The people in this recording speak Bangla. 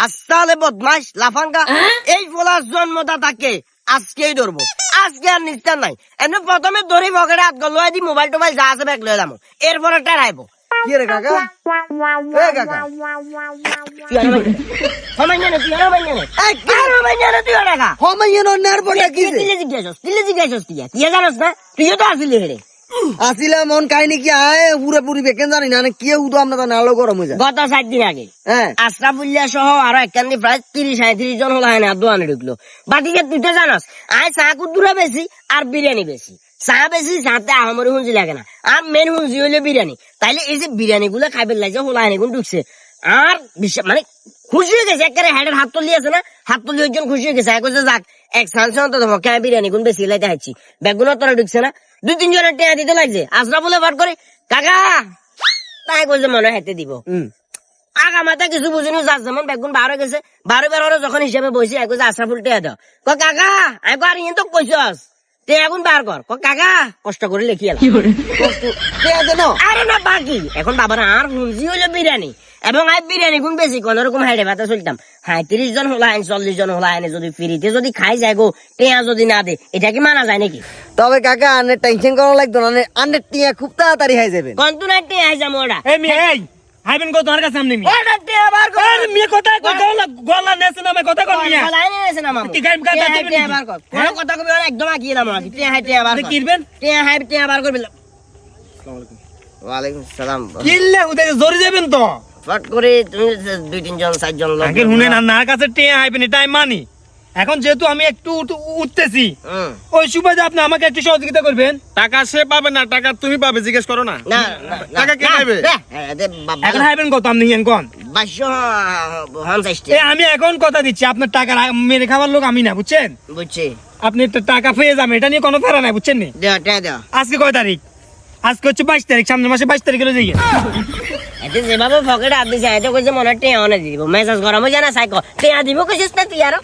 আস্তালে বদমাস লাফাঙ্গা এই ফলার জন্মদাতাকে আজকেই ধরবো, আজকে আর নিস্তার নাই। এমনি প্রথমে ধরি পকেটে হাত গল দি মোবাইল টোবাইল যা আছে ব্যাগ লয়ে যাবো, এরপরে টেরাইবো। কি রে কাকা? এ কাকা, আসিলা মন কাহিনী কি আয় পুরো পুরি বেকেন জানি না কি উদো আমরা জানি আলো গরম হয়ে যায়। গত 7 দিন আগে হ্যাঁ আশরাফুল্লাহ সহ আরো একখানি প্রায় 30-37 জন হলো হয় না দোকানে ঢুকলো। বাটিকে তুই তো জানাস আয় চা কুদ্দুরা বেশি আর বিরিয়ানি বেশি। চা বেশি চাতে আহমরি হুঁজি লাগে না, আর মেন হুঁজি হইলে বিরিয়ানি। তাইলে এই যে বিরিয়ানি গুলো খাইবে লাগছে হলো হয় গুণ ঢুকছে আর মানে খুশি হয়ে গেছে। একেবারে হেডের হাত তুলি আছে না, হাত তুলি ওইজন খুশি হয়ে গেছে। কইছে যাক এক সানসে অন্তত পক্ষে বিরিয়ানি গুণ বেশি লাইতে হাইছি। ব্যাগগুলো তোরা ঢুকছে না, 2-3 জনের টেয়া দিতে লাগছে। আশরাফুল্লাহ বাট করে কাকা তাই কইছে মনে হাইতে দিব। আগা মাথা কিছু বুঝিনি, যার যেমন বেগুন বার হয়ে গেছে। বারো যখন হিসাবে বসে কইছে আশরাফুল টেয়া দাও। কাকা আমি আর ইয়ে তো কইছস এখন বার কর। কাকা কষ্ট করে লিখি আরে না বাকি এখন বাবার আর হুঁজি হইলো বিরিয়ানি। এবং আই বিরিয়ানি গুণ বেশি কোন রকম হাইডে ভাতে চলতাম। 35 জন হলো আইন, 40 জন হলো আইনে যদি ফ্রিতে যদি খাই যায় গো টেয়া যদি না দে, এটা কি মানা যায় নাকি? তবে কাকা আনে টেনশন করা লাগতো না, আনে টিয়া খুব তাড়াতাড়ি হয়ে যাবে। কন্ত না টেয়া হাই যাবো ওরা। এই মেয়ে এই হাইবেন কো তোমার কাছে সামনে মি ওটা টেয়া বার কর। আরে মেয়ে কথা কই গলা নেছে না কথা কই মিয়া লাইনে আছে না মামু। কি গাইম গাদা দেবেন টেয়া বার কর। কোন কথা কবি না একদম আকিয়ে না মামু। টেয়া বার কর। কিরবেন টেয়া বার করবি। ওয়ালাইকুম সালাম। কিল্লে উদে জরি যাবেন তো ফট করে তুমি 2-3 জন 4 জন লোক আগে শুনেন না কাছে টিয়া হাইবেন এটাই মানি। এখন যেহেতু আমি একটু উঠতেছি ওই সুবাদে আপনি আমাকে একটু সহযোগিতা করবেন। টাকা সে পাবে না, টাকা তুমি পাবে, জিজ্ঞেস করো না। না টাকা কে পাবে? এখন হাইবেন কত আপনি কোন 2250 এ আমি এখন কথা দিচ্ছি আপনার টাকা মেরে খাবার লোক আমি না, বুঝছেন? বুঝছি। আপনি তো টাকা পেয়ে যাবেন, এটা নিয়ে কোনো ফেরা নাই, বুঝছেন নি? দাও আজকে কয় তারিখ? আজকে হচ্ছে 22 তারিখ, সামনের মাসে 22 তারিখে যাই। এতে যেভাবে পকেটে হাত দিছে এতে কইছে মনে টেয়া অনেক দিব। মেসেজ গরম হয়ে যায় না সাইকো টেয়া দিব কইছিস না তুই আরো।